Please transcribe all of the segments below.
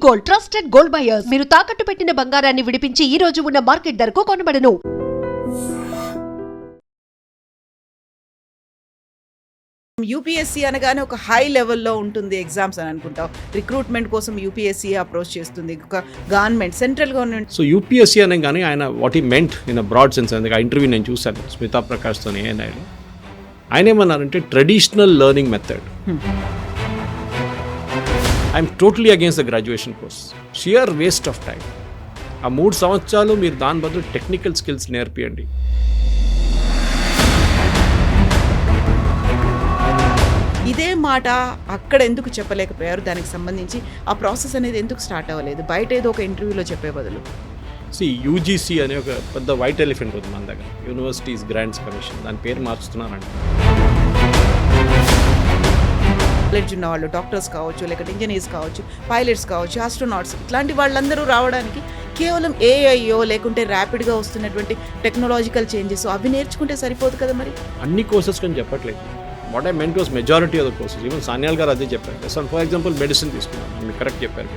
Gold, trusted gold buyers. మీరు తాకట్టు పెట్టిన బంగారాన్ని విడిపించి ఈ రోజు ఉన్న మార్కెట్ ధరకు కొనబడను. యూపీఎస్సీ అనగానే ఒక హై లెవెల్లో ఉంటుంది ఎగ్జామ్స్ అని అనుకుంటాం. రిక్రూట్మెంట్ కోసం యూపీఎస్సీ అప్రోచ్ చేస్తుంది, ఒక government, central government. So UPSC అనే కానీ ఆయన what he meant in a broad sense. అందుకే ఆ ఇంటర్వ్యూ నేను చూశాను స్మితా ప్రకాష్తో. ఆయన ఏమన్నారంటే traditional learning method. I'm totally against the graduation course. Sheer waste of time. ఆ 3 సంవత్సరాలు మీరు దాని బదులు టెక్నికల్ స్కిల్స్ నేర్పియండి. ఇదే మాట అక్కడ ఎందుకు చెప్పలేకపోయారు? దానికి సంబంధించి ఆ ప్రాసెస్ అనేది ఎందుకు స్టార్ట్ అవ్వలేదు? బయట ఏదో ఒక ఇంటర్వ్యూలో చెప్పే బదులు. యూజీసీ అనే ఒక పెద్ద వైట్ ఎలిఫెంట్ ఉంది మన దగ్గర, యూనివర్సిటీస్ గ్రాంట్స్ కమిషన్. దాని పేరు మార్చుతున్నారండి. నాలెడ్జ్ ఉన్న వాళ్ళు, డాక్టర్స్ కావచ్చు, లేకపోతే ఇంజనీర్స్ కావచ్చు, పైలట్స్ కావచ్చు, ఆస్ట్రోనాట్స్, ఇట్లాంటి వాళ్ళందరూ రావడానికి కేవలం ఏఐయో లేకుంటే ర్యాపిడ్గా వస్తున్నటువంటి టెక్నాలజికల్ చేంజెస్ అవి నేర్చుకుంటే సరిపోదు కదా మరి? అన్ని కోర్సెస్ కానీ చెప్పట్లేదు. What I meant was majority of the courses. Even Sanyal గారు అదే చెప్పారు. సో ఫర్ ఎగ్జాంపుల్ మెడిసిన్ తీసుకున్నాను, మీరు కరెక్ట్ చెప్పారు.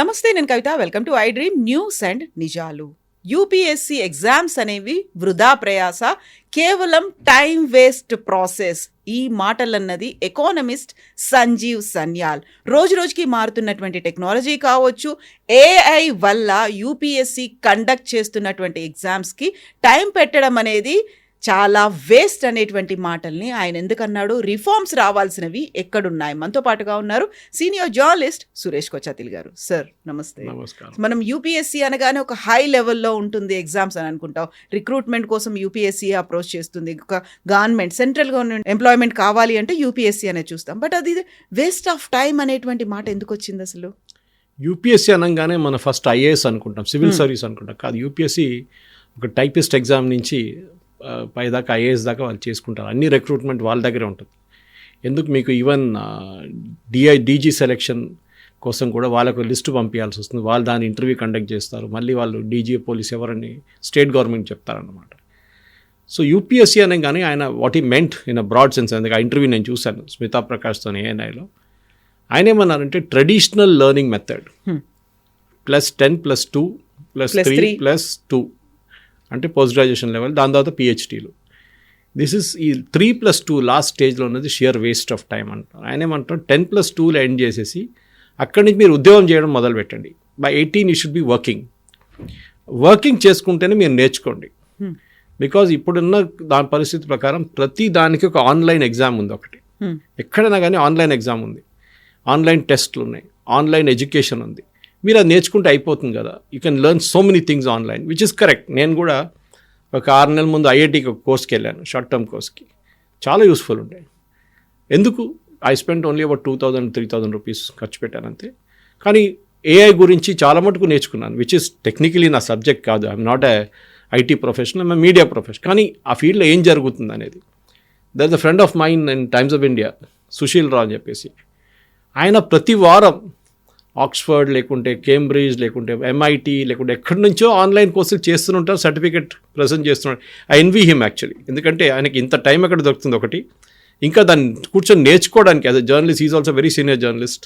నమస్తే, నేను Kavitha. Welcome to I dream news and నిజాలు. యూపీఎస్సీ ఎగ్జామ్స్ అనేవి వృధా ప్రయాస, కేవలం టైం వేస్ట్ ప్రాసెస్. ఈ మాటలన్నది ఎకానమిస్ట్ సంజీవ్ సన్యాల్. రోజు రోజుకి మారుతున్నటువంటి టెక్నాలజీ కావచ్చు, ఏఐ వల్ల యూపీఎస్సీ కండక్ట్ చేస్తున్నటువంటి ఎగ్జామ్స్కి టైం పెట్టడం అనేది చాలా వేస్ట్ అనేటువంటి మాటల్ని ఆయన ఎందుకన్నాడు? రిఫార్మ్స్ రావాల్సినవి ఎక్కడున్నాయి? మనతో పాటుగా ఉన్నారు సీనియర్ జర్నలిస్ట్ సురేష్ కొచ్చాతిల్ గారు. సార్ నమస్తే. నమస్కారం. మనం యూపీఎస్సీ అనగానే ఒక హై లెవెల్లో ఉంటుంది ఎగ్జామ్స్ అని అనుకుంటాం. రిక్రూట్మెంట్ కోసం యూపీఎస్సీ అప్రోచ్ చేస్తుంది, ఒక గవర్నమెంట్, సెంట్రల్ గవర్నమెంట్ ఎంప్లాయ్మెంట్ కావాలి అంటే యూపీఎస్సీ అనే చూస్తాం. బట్ అది వేస్ట్ ఆఫ్ టైం అనేటువంటి మాట ఎందుకు వచ్చింది అసలు? యూపీఎస్సీ అనగానే మన ఫస్ట్ ఐఏఎస్ అనుకుంటాం, సివిల్ సర్వీస్ అనుకుంటాం. కాదు, యూపీఎస్సీ ఒక టైపిస్ట్ ఎగ్జామ్ నుంచి పైదాకా ఐఏఎస్ దాకా వాళ్ళు చేసుకుంటారు. అన్ని రిక్రూట్మెంట్ వాళ్ళ దగ్గరే ఉంటుంది. ఎందుకు మీకు ఈవెన్ డీజీ సెలెక్షన్ కోసం కూడా వాళ్ళకు లిస్టు పంపించాల్సి వస్తుంది. వాళ్ళు దాని ఇంటర్వ్యూ కండక్ట్ చేస్తారు. మళ్ళీ వాళ్ళు డీజీ పోలీస్ ఎవరని స్టేట్ గవర్నమెంట్ చెప్తారన్నమాట. సో యూపీఎస్సీ అనే కానీ ఆయన what he meant in a broad sense. అందుకే ఆ ఇంటర్వ్యూ నేను చూశాను స్మితా ప్రకాష్తో ఏఎన్ఐలో. ఆయన ఏమన్నారంటే ట్రెడిషనల్ లెర్నింగ్ మెథడ్ +10 +2 +3 +2 అంటే పోస్ట్ గ్రాడ్యుయేషన్ లెవెల్, దాని తర్వాత పిహెచ్డీలు. దిస్ ఇస్ ఈ 3+2 లాస్ట్ స్టేజ్లో ఉన్నది షియర్ వేస్ట్ ఆఫ్ టైం అంటారు. ఆయన ఏమంటారు 10+2లో ఎండ్ చేసేసి అక్కడి నుంచి మీరు ఉద్యోగం చేయడం మొదలు పెట్టండి. By 18 you should be working చేసుకుంటేనే మీరు నేర్చుకోండి. బికాజ్ ఇప్పుడున్న దాని పరిస్థితి ప్రకారం ప్రతి దానికి ఒక ఆన్లైన్ ఎగ్జామ్ ఉంది. ఒకటి ఎక్కడైనా కానీ ఆన్లైన్ ఎగ్జామ్ ఉంది, ఆన్లైన్ టెస్ట్లు ఉన్నాయి, ఆన్లైన్ ఎడ్యుకేషన్ ఉంది. మీరు అది నేర్చుకుంటే అయిపోతుంది కదా. You can learn so many things online, which is correct. నేను కూడా ఒక 6 నెలల ముందు ఐఐటీకి ఒక కోర్స్కి వెళ్ళాను, షార్ట్ టర్మ్ కోర్స్కి. చాలా యూస్ఫుల్ ఉంటాయి. ఎందుకు? I spend only about 2,000-3,000 rupees ఖర్చు పెట్టాను అంతే. కానీ ఏఐ గురించి చాలా మటుకు నేర్చుకున్నాను, విచ్ ఇస్ టెక్నికలీ నా సబ్జెక్ట్ కాదు. I'm not a IT professional, I'm media professional. కానీ ఆ ఫీల్డ్లో ఏం జరుగుతుంది అనేది. There is a friend of mine in Times of India, Sushil Rao అని చెప్పేసి. ఆయన ప్రతి వారం ఆక్స్ఫర్డ్ లేకుంటే కేంబ్రిడ్జ్ లేకుంటే ఎంఐటీ లేకుంటే ఎక్కడి నుంచో ఆన్లైన్ కోర్సులు చేస్తుంటారు, సర్టిఫికేట్ ప్రజెంట్ చేస్తున్నాడు. I envy him actually. ఎందుకంటే ఆయనకి ఇంత టైం ఎక్కడ దొరుకుతుంది ఒకటి, ఇంకా దాన్ని కూర్చొని నేర్చుకోవడానికి. As a journalist, is also very senior journalist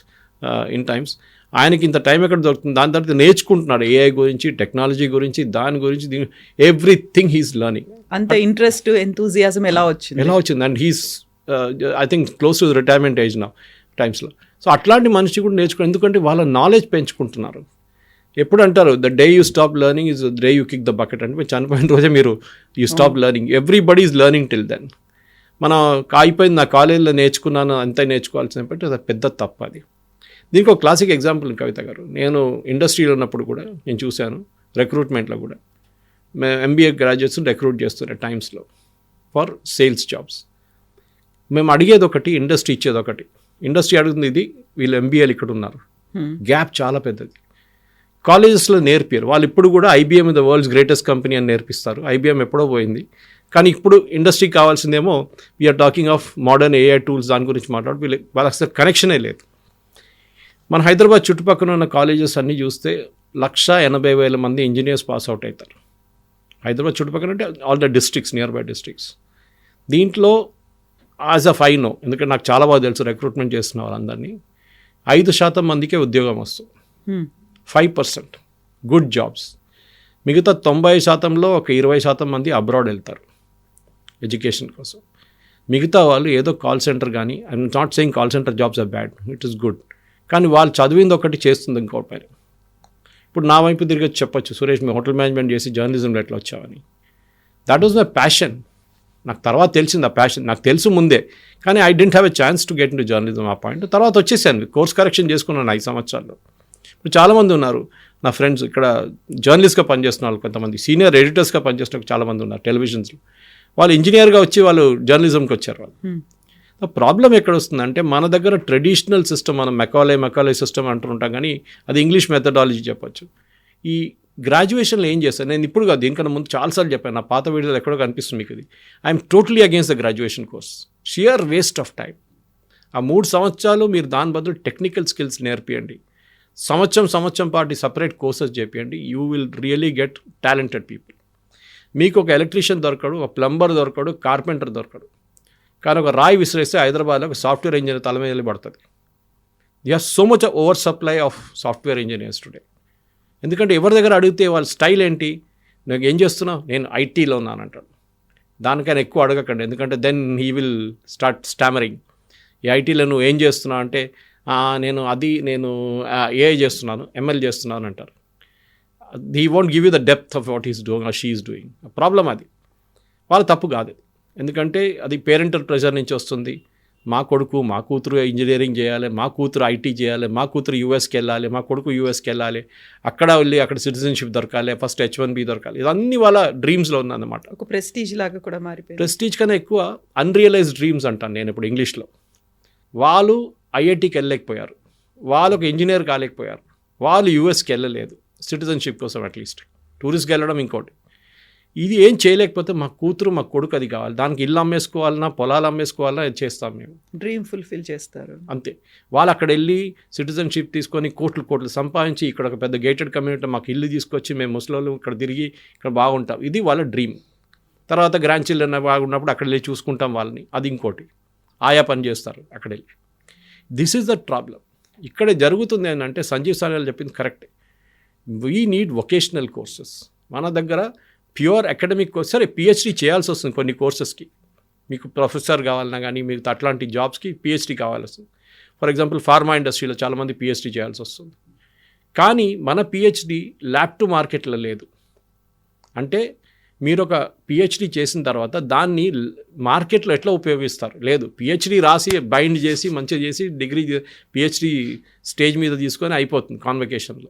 in times. ఆయనకి ఇంత టైం ఎక్కడ దొరుకుతుంది? దాని తర్వాత నేర్చుకుంటున్నాడు ఏఐ గురించి, టెక్నాలజీ గురించి, దాని గురించి, ఎవ్రీథింగ్ హీస్ లర్నింగ్. అంత ఇంట్రెస్ట్, ఎంతూజియాజం ఎలా వచ్చింది? And he's I think close to retirement age now టైమ్స్లో. సో అట్లాంటి మనిషి కూడా నేర్చుకో, ఎందుకంటే వాళ్ళ నాలెడ్జ్ పెంచుకుంటున్నారు. ఎప్పుడు అంటారు the day you stop learning is the day you kick the bucket. అంటే మీరు చనిపోయిన రోజే మీరు you stop learning. Everybody is learning till then. మనం అయిపోయింది, నా కాలేజీలో నేర్చుకున్నాను అంతే నేర్చుకోవాల్సిన బట్టి అది పెద్ద తప్పు. అది దీనికి ఒక క్లాసిక్ ఎగ్జాంపుల్ కవిత గారు. నేను ఇండస్ట్రీలో ఉన్నప్పుడు కూడా నేను చూశాను, రిక్రూట్మెంట్లో కూడా మేము ఎంబీఏ గ్రాడ్యుయేట్స్ని రిక్రూట్ చేస్తున్నాం టైమ్స్లో ఫర్ సేల్స్ జాబ్స్. మేము అడిగేది ఒకటి, ఇండస్ట్రీ ఇచ్చేది ఒకటి. ఇండస్ట్రీ అడుగుతుంది ఇది, వీళ్ళు ఎంబీఏలు ఇక్కడ ఉన్నారు. గ్యాప్ చాలా పెద్దది. కాలేజెస్లో నేర్పారు. వాళ్ళు ఇప్పుడు కూడా IBM the world's greatest company అని నేర్పిస్తారు. ఐబీఎం ఎప్పుడో పోయింది. కానీ ఇప్పుడు ఇండస్ట్రీకి కావాల్సిందేమో we're talking of modern AI tools, దాని గురించి మాట్లాడు. వాళ్ళకి అసలు కనెక్షనే లేదు. మన హైదరాబాద్ చుట్టుపక్కల ఉన్న కాలేజెస్ అన్నీ చూస్తే 180,000 మంది ఇంజనీర్స్ పాస్ అవుట్ అవుతారు. హైదరాబాద్ చుట్టుపక్కల అంటే all the districts, near by districts. దీంట్లో యాజ్ అ నో, ఎందుకంటే నాకు చాలా బాగా తెలుసు రిక్రూట్మెంట్ చేస్తున్న వాళ్ళందరినీ, 5% మందికే ఉద్యోగం వస్తుంది. 5% గుడ్ జాబ్స్. మిగతా 90%లో ఒక 20% మంది అబ్రాడ్ వెళ్తారు ఎడ్యుకేషన్ కోసం. మిగతా వాళ్ళు ఏదో కాల్ సెంటర్ కానీ, I'm not saying call centre jobs are bad, it is good, కానీ వాళ్ళు చదివింది ఒకటి చేస్తుంది ఇంకోటి పైన. ఇప్పుడు నా వైపు తిరిగి చెప్పొచ్చు, సురేష్ మీ హోటల్ మేనేజ్మెంట్ చేసి జర్నలిజంలో ఎట్లా వచ్చావని. That was my passion. నాకు తర్వాత తెలిసింది ఆ ప్యాషన్, నాకు తెలుసు ముందే, కానీ I didn't have a chance to get in to journalism ఆ పాయింట్. తర్వాత వచ్చేసాను, కోర్స్ కరెక్షన్ చేసుకున్నాను 5 సంవత్సరాల్లో. ఇప్పుడు చాలామంది ఉన్నారు నా ఫ్రెండ్స్ ఇక్కడ జర్నలిస్ట్గా పనిచేస్తున్న వాళ్ళు, కొంతమంది సీనియర్ ఎడిటర్స్గా పనిచేస్తున్న చాలామంది ఉన్నారు టెలివిజన్స్లో. వాళ్ళు ఇంజనీర్గా వచ్చి వాళ్ళు జర్నలిజంకి వచ్చారు. వాళ్ళు ప్రాబ్లం ఎక్కడ వస్తుందంటే, మన దగ్గర ట్రెడిషనల్ సిస్టమ్, మనం మెకాలే సిస్టమ్ అంటుంటాం, కానీ అది ఇంగ్లీష్ మెథడాలజీ చెప్పొచ్చు. ఈ గ్రాడ్యుయేషన్లో ఏం చేస్తాను నేను ఇప్పుడు కాదు, దీనికన్నా ముందు చాలాసార్లు చెప్పాను, నా పాత వీడియోలో ఎక్కడో కనిపిస్తుంది మీకు ఇది. I'm totally against the graduation course, sheer waste of time. ఆ 3 సంవత్సరాలు మీరు దాని బదులు టెక్నికల్ స్కిల్స్ నేర్పియండి, సంవత్సరం పాటు సపరేట్ కోర్సెస్ చేపియండి. You will really get talented people. మీకు ఒక ఎలక్ట్రీషియన్ దొరకడు, ఒక ప్లంబర్ దొరకడు, కార్పెంటర్ దొరకడు, కానీ ఒక రాయి విసిరేస్తే హైదరాబాద్లో ఒక సాఫ్ట్వేర్ ఇంజనీర్ తల మీద పడుతుంది. They are so much over supply of software engineers today. ఎందుకంటే ఎవరి దగ్గర అడిగితే వాళ్ళ స్టైల్ ఏంటి, నువ్వు ఏం చేస్తున్నావు, నేను ఐటీలో ఉన్నాను అంటాడు. దానికైనా ఎక్కువ అడగకండి, ఎందుకంటే then he will start stammering. ఈ ఐటీలో నువ్వు ఏం చేస్తున్నావు అంటే, నేను ఏఐ చేస్తున్నాను, ఎంఎల్ చేస్తున్నాను అంటారు. He won't give you the depth of what is doing or she is doing. Problem అది, వాళ్ళ తప్పు కాదు, ఎందుకంటే అది పేరెంటల్ ప్రెషర్ నుంచి వస్తుంది. మా కొడుకు మా కూతురు ఇంజనీరింగ్ చేయాలి, మా కూతురు ఐటీ చేయాలి, మా కూతురు యూఎస్కి వెళ్ళాలి, మా కొడుకు యూఎస్కి వెళ్ళాలి, అక్కడ వెళ్ళి అక్కడ సిటిజన్షిప్ దొరకాలి, ఫస్ట్ H1B దొరకాలి. ఇదన్నీ వాళ్ళ డ్రీమ్స్లో ఉందన్నమాట. ఒక ప్రెస్టీజ్ లాగా కూడా మారిపోయింది. ప్రెస్టీజ్ కన్నా ఎక్కువ అన్రియలైజ్డ్ డ్రీమ్స్ అంటాను నేను ఇప్పుడు ఇంగ్లీష్లో. వాళ్ళు ఐఐటీకి వెళ్ళలేకపోయారు, వాళ్ళు ఒక ఇంజనీర్ కాలేకపోయారు, వాళ్ళు యూఎస్కి వెళ్ళలేదు సిటిజన్షిప్ కోసం, అట్లీస్ట్ టూరిస్ట్కి వెళ్ళడం ఇంకోటి. ఇది ఏం చేయలేకపోతే మా కూతురు మా కొడుకు అది కావాలి, దానికి ఇల్లు అమ్మేసుకోవాలన్నా పొలాలు అమ్మేసుకోవాలన్నా అది చేస్తాం మేము. డ్రీమ్ ఫుల్ఫిల్ చేస్తారు అంతే. వాళ్ళు అక్కడ వెళ్ళి సిటిజన్షిప్ తీసుకొని కోట్లు సంపాదించి ఇక్కడ ఒక పెద్ద గేటెడ్ కమ్యూనిటీ మాకు ఇల్లు తీసుకొచ్చి మేము ముసలోళ్ళు ఇక్కడ తిరిగి ఇక్కడ బాగుంటాం, ఇది వాళ్ళ డ్రీమ్. తర్వాత గ్రాండ్ చిల్డ్రన్ బాగున్నప్పుడు అక్కడ వెళ్ళి చూసుకుంటాం వాళ్ళని, అది ఇంకోటి. ఆయా పని చేస్తారు అక్కడ వెళ్ళి. This is the problem. ఇక్కడ జరుగుతుంది ఏంటంటే, సంజీవ్ సానియాల్ చెప్పింది కరెక్టే. We need vocational courses. మన దగ్గర ప్యూర్ అకాడమిక్ కోర్స్, సరే పిహెచ్డీ చేయాల్సి వస్తుంది కొన్ని కోర్సెస్కి, మీకు ప్రొఫెసర్ కావాలన్నా కానీ మీకు అట్లాంటి జాబ్స్కి పిహెచ్డీ కావాల్సి వస్తుంది. ఫర్ ఎగ్జాంపుల్ ఫార్మా ఇండస్ట్రీలో చాలామంది పిహెచ్డీ చేయాల్సి వస్తుంది. కానీ మన పిహెచ్డీ ల్యాబ్ టు మార్కెట్లో లేదు. అంటే మీరు ఒక పిహెచ్డీ చేసిన తర్వాత దాన్ని మార్కెట్లో ఎట్లా ఉపయోగిస్తారు, లేదు. పిహెచ్డీ రాసి బైండ్ చేసి మంచిగా చేసి డిగ్రీ పిహెచ్డీ స్టేజ్ మీద తీసుకొని అయిపోతుంది కాన్వకేషన్లో.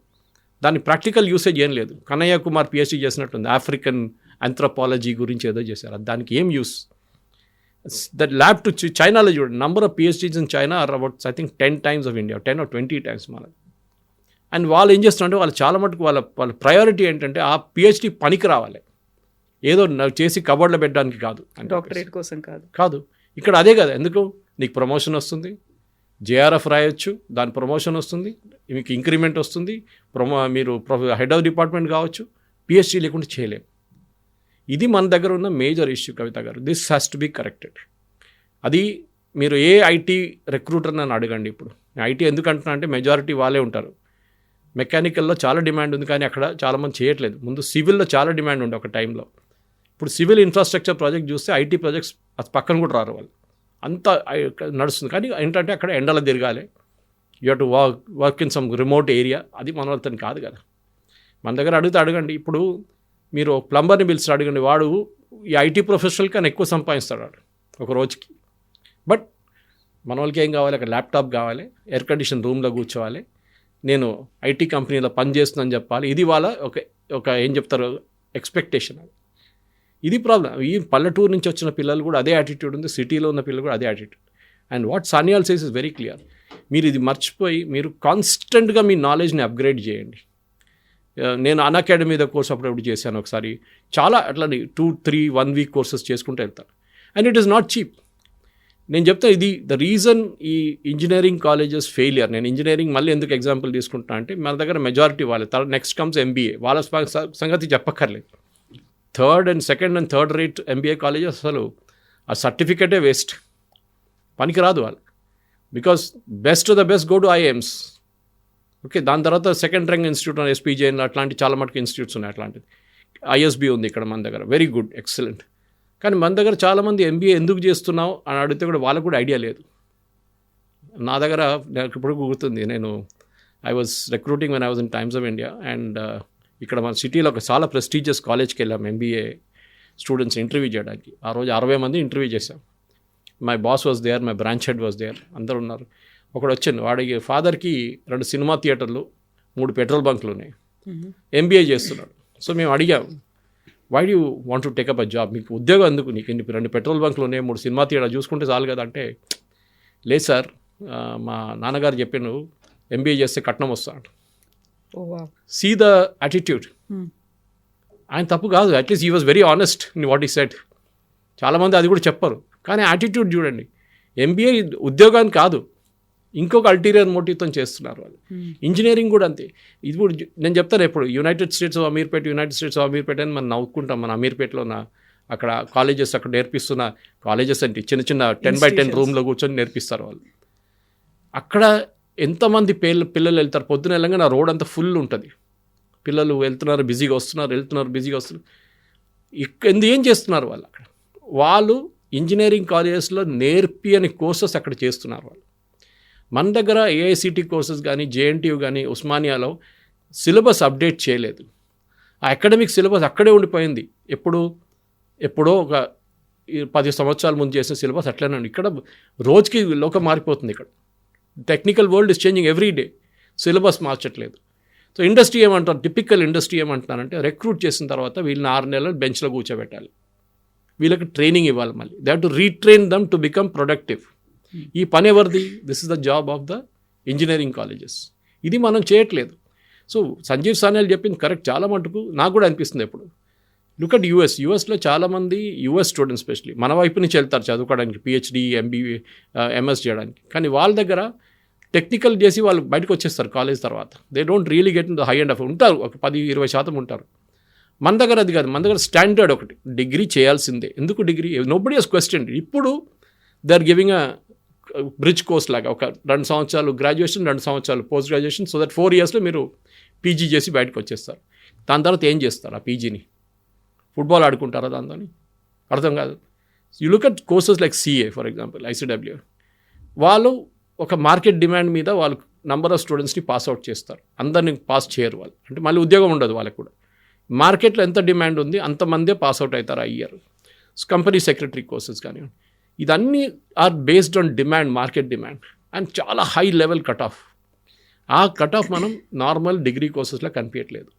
దాని ప్రాక్టికల్ యూసేజ్ ఏం లేదు. కన్నయ్య కుమార్ పిహెచ్డీ చేసినట్టుంది, ఆఫ్రికన్ ఆంథ్రోపాలజీ గురించి ఏదో చేశారు, దానికి ఏం యూస్. దట్ ల్యాబ్ టు చైనాలో చూడండి, number of PhDs in China are about I think 10 times of India, 10 or 20 times మనది. అండ్ వాళ్ళు ఏం చేస్తున్నారంటే, వాళ్ళు చాలా మటుకు వాళ్ళ ప్రయారిటీ ఏంటంటే ఆ పిహెచ్డీ పనికి రావాలి, ఏదో చేసి కబోర్డ్లో పెట్టడానికి కాదు, డాక్టరేట్ కోసం కాదు. ఇక్కడ అదే కదా, ఎందుకు నీకు ప్రమోషన్ వస్తుంది, జేఆర్ఎఫ్ రాయొచ్చు, దాని ప్రమోషన్ వస్తుంది, మీకు ఇంక్రిమెంట్ వస్తుంది, మీరు హెడ్ ఆఫ్ డిపార్ట్మెంట్ కావచ్చు, పిహెచ్డీ లేకుండా చేయలేము. ఇది మన దగ్గర ఉన్న మేజర్ ఇష్యూ కవిత గారు. This has to be corrected. అది మీరు ఏ ఐటీ రిక్రూటర్ని అని అడగండి. ఇప్పుడు ఐటీ ఎందుకంటున్నా అంటే మెజారిటీ వాళ్ళే ఉంటారు. మెకానికల్లో చాలా డిమాండ్ ఉంది, కానీ అక్కడ చాలామంది చేయట్లేదు. ముందు సివిల్లో చాలా డిమాండ్ ఉండే ఒక టైంలో. ఇప్పుడు సివిల్ ఇన్ఫ్రాస్ట్రక్చర్ ప్రాజెక్ట్ చూస్తే ఐటీ ప్రాజెక్ట్స్ అది పక్కన కూడా రారు వాళ్ళు, అంతా నడుస్తుంది. కానీ ఏంటంటే అక్కడ ఎండలో తిరగాలి, you have to work in some remote area, అది మన వాళ్ళతో కాదు కదా. మన దగ్గర అడగండి. ఇప్పుడు మీరు ప్లంబర్ని పిలిచి అడగండి, వాడు ఈ ఐటీ ప్రొఫెషనల్ కన్నా ఎక్కువ సంపాదిస్తాడు వాడు ఒక రోజుకి. బట్ మన వాళ్ళకి ఏం కావాలి, అక్కడ ల్యాప్టాప్ కావాలి, ఎయిర్ కండిషన్ రూమ్లో కూర్చోవాలి, నేను ఐటీ కంపెనీలో పనిచేస్తున్నాను చెప్పాలి. ఇది వాళ్ళ ఒక ఏం చెప్తారు ఎక్స్పెక్టేషన్. ఇది ప్రాబ్లం. ఈ పల్లెటూరు నుంచి వచ్చిన పిల్లలు కూడా అదే యాటిట్యూడ్ ఉంది, సిటీలో ఉన్న పిల్లలు కూడా అదే attitude. And what Sanyal says is very clear. మీరు ఇది మర్చిపోయి మీరు కాన్స్టెంట్గా మీ నాలెడ్జ్ని అప్గ్రేడ్ చేయండి. నేను అన్అకాడమీ మీద కోర్స్ అప్పుడప్పుడు చేశాను ఒకసారి, చాలా అట్లా 2-3 1 week కోర్సెస్ చేసుకుంటూ వెళ్తాను. And it is not cheap. నేను చెప్తాను, ఇది ద రీజన్ ఈ ఇంజనీరింగ్ కాలేజెస్ ఫెయిలియర్. నేను ఇంజనీరింగ్ మళ్ళీ ఎందుకు ఎగ్జాంపుల్ తీసుకుంటున్నా అంటే, మన దగ్గర మెజారిటీ వాళ్ళే, నెక్స్ట్ కమ్స్ ఎంబీఏ, వాళ్ళ సంగతి చెప్పక్కర్లేదు. 3rd and 2nd and 3rd rate MBA colleges అసలు ఆ సర్టిఫికేటే వేస్ట్. పనికిరాదు వాళ్ళు. Because best the best go to IIMs. Okay, దాని తర్వాత సెకండ్ ర్యాంక్ ఇన్స్టిట్యూట్ ఎస్పీజేఎన్ అట్లాంటి చాలా మటుకు ఇన్స్టిట్యూట్స్ ఉన్నాయి. అట్లాంటిది ఐఎస్బి ఉంది ఇక్కడ మన దగ్గర, వెరీ గుడ్, ఎక్సలెంట్. కానీ మన దగ్గర చాలామంది ఎంబీఏ ఎందుకు చేస్తున్నావు అని అడిగితే కూడా వాళ్ళకు కూడా ఐడియా లేదు. నా దగ్గర నాకు ఇప్పుడు గుర్తుంది, నేను I was recruiting when I was in Times of India and ఇక్కడ మన సిటీలో ఒక చాలా ప్రెస్టీజియస్ కాలేజ్కి వెళ్ళాం ఎంబీఏ స్టూడెంట్స్ ఇంటర్వ్యూ చేయడానికి. ఆ రోజు 60 మంది ఇంటర్వ్యూ చేశాం. My boss was there, my branch head was there, అందరు ఉన్నారు. ఒకడు వచ్చాను, వాడికి ఫాదర్కి 2 సినిమా థియేటర్లు, 3 పెట్రోల్ బంకులు ఉన్నాయి, ఎంబీఏ చేస్తున్నాడు. సో మేము అడిగాం, why do want to take up a job, మీకు ఉద్యోగం ఎందుకు, నీకు 2 పెట్రోల్ బంకులు ఉన్నాయి, 3 సినిమా థియేటర్ చూసుకుంటే చాలు కదా అంటే, లేదు సార్ మా నాన్నగారు చెప్పాను ఎంబీఏ చేస్తే కట్నం వస్తాడు. See the attitude. ఆయన తప్పు కాదు, at least he was very honest in what he said. చాలామంది అది కూడా చెప్పరు, కానీ యాటిట్యూడ్ చూడండి. ఎంబీఏ ఉద్యోగాన్ని కాదు, ఇంకొక అల్టీరియర్ మోటివ్తో చేస్తున్నారు వాళ్ళు. ఇంజనీరింగ్ కూడా అంతే. ఇది కూడా నేను చెప్తాను ఎప్పుడు, యునైటెడ్ స్టేట్స్ ఆఫ్ అమీర్పేట అని మనం నవ్వుకుంటాం. మన అమీర్పేటలో అక్కడ కాలేజెస్ అక్కడ నేర్పిస్తున్న కాలేజెస్ అంటే చిన్న 10x10 రూమ్లో కూర్చొని నేర్పిస్తారు వాళ్ళు. అక్కడ ఎంతమంది పిల్లలు వెళ్తారు, పొద్దున వెళ్ళంగా నా రోడ్ అంతా ఫుల్ ఉంటుంది, పిల్లలు వెళ్తున్నారు బిజీగా వస్తున్నారు బిజీగా వస్తున్నారు. ఏం చేస్తున్నారు వాళ్ళు అక్కడ? వాళ్ళు ఇంజనీరింగ్ కాలేజెస్లో అని కోర్సెస్ అక్కడ చేస్తున్నారు వాళ్ళు. మన దగ్గర ఏఐసిటి కోర్సెస్ కానీ జేఎన్టీయూ కానీ ఉస్మానియాలో సిలబస్ అప్డేట్ చేయలేదు. ఆ అకాడమిక్ సిలబస్ అక్కడే ఉండిపోయింది. ఎప్పుడో ఒక 10 సంవత్సరాల ముందు చేసిన సిలబస్ అట్లనే ఉంది. ఇక్కడ రోజుకి లోకం మారిపోతుంది. ఇక్కడ technical world is changing every day, syllabus మార్చట్లేదు. సో ఇండస్ట్రీ ఏమంటారు, టిపికల్ ఇండస్ట్రీ ఏమంటున్నారంటే, రిక్రూట్ చేసిన తర్వాత వీళ్ళని 6 నెలలు బెంచ్లో కూర్చోబెట్టాలి, వీళ్ళకి ట్రైనింగ్ ఇవ్వాలి, మళ్ళీ they have to retrain them to become productive. ఈ పని ఎవరిది? This is the job of the engineering colleges. ఇది మనం చేయట్లేదు. సో సంజీవ్ సాన్యాల్ చెప్పింది కరెక్ట్ చాలా మటుకు, నాకు కూడా అనిపిస్తుంది ఎప్పుడు. లుక్ అట్ యూఎస్లో చాలామంది యూఎస్ స్టూడెంట్స్ స్పెషలీ మన వైపు నుంచి వెళ్తారు చదువుకోవడానికి, పిహెచ్డి ఎంబీఏ ఎంఎస్ చేయడానికి. కానీ వాళ్ళ దగ్గర టెక్నికల్ చేసి వాళ్ళు బయటకు వచ్చేస్తారు కాలేజ్ తర్వాత. They don't really get in the high and of. ఉంటారు ఒక 10-20% ఉంటారు. మన దగ్గర అది కాదు. మన దగ్గర స్టాండర్డ్ ఒకటి, డిగ్రీ చేయాల్సిందే. ఎందుకు డిగ్రీ? Nobody has question. ఇప్పుడు they are giving a bridge course లాగా, ఒక 2 సంవత్సరాలు గ్రాడ్యుయేషన్, 2 సంవత్సరాలు పోస్ట్ గ్రాడ్యుయేషన్, సో దట్ 4 ఇయర్స్లో మీరు పీజీ చేసి బయటకు వచ్చేస్తారు. దాని తర్వాత ఏం చేస్తారు ఆ పీజీని? ఫుట్బాల్ ఆడుకుంటారా దాంతో? అర్థం కాదు. You look at courses like CA for example, ICW. వాళ్ళు ఒక మార్కెట్ డిమాండ్ మీద వాళ్ళు నంబర్ ఆఫ్ స్టూడెంట్స్ని పాస్అవుట్ చేస్తారు, అందరిని పాస్ చేయరు వాళ్ళు. అంటే మళ్ళీ ఉద్యోగం ఉండదు వాళ్ళకు కూడా. మార్కెట్లో ఎంత డిమాండ్ ఉంది అంతమందే పాస్అవుట్ అవుతారు ఆ ఇయర్. కంపెనీ సెక్రటరీ కోర్సెస్ కానివ్వండి, ఇదన్నీ are based on demand, market demand, and చాలా హై లెవెల్ కట్ ఆఫ్. ఆ కట్ ఆఫ్ మనం నార్మల్ డిగ్రీ కోర్సెస్లో కనిపించట్లేదు.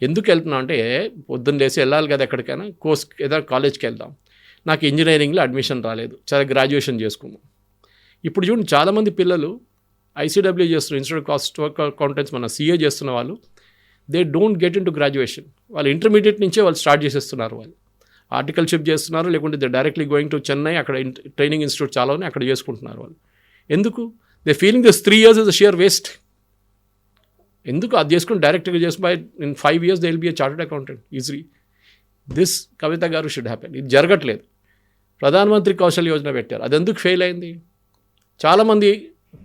ఎందుకు వెళ్తున్నాం అంటే, పొద్దున్న లేసి వెళ్ళాలి కదా ఎక్కడికైనా, ఏదైనా కాలేజ్కి వెళ్దాం, నాకు ఇంజనీరింగ్లో అడ్మిషన్ రాలేదు, చాలా గ్రాడ్యుయేషన్ చేసుకున్నాం. ఇప్పుడు చూడండి చాలామంది పిల్లలు ఐసీడబ్ల్యూ చేస్తున్నారు, ఇన్స్టిట్యూట్ కాస్ట్ అకౌంటెంట్స్, మన సీఏ చేస్తున్న వాళ్ళు, they don't get in to graduation. వాళ్ళు ఇంటర్మీడియట్ నుంచే వాళ్ళు స్టార్ట్ చేసేస్తున్నారు. వాళ్ళు ఆర్టికల్షిప్ చేస్తున్నారు, లేకుంటే they directly going to Chennai, అక్కడ ట్రైనింగ్ ఇన్స్టిట్యూట్ చాలా ఉన్నాయి, అక్కడ చేసుకుంటున్నారు వాళ్ళు. ఎందుకు? They feeling this 3 years is a sheer waste. ఎందుకు? అది చేసుకుని డైరెక్ట్గా చేసి by in 5 years they will be a chartered accountant easily. This Kavitha గారు షుడ్ హ్యాపెన్. ఇది జరగట్లేదు. ప్రధానమంత్రి కౌశల్ యోజన పెట్టారు, అది ఎందుకు ఫెయిల్ అయింది? చాలామంది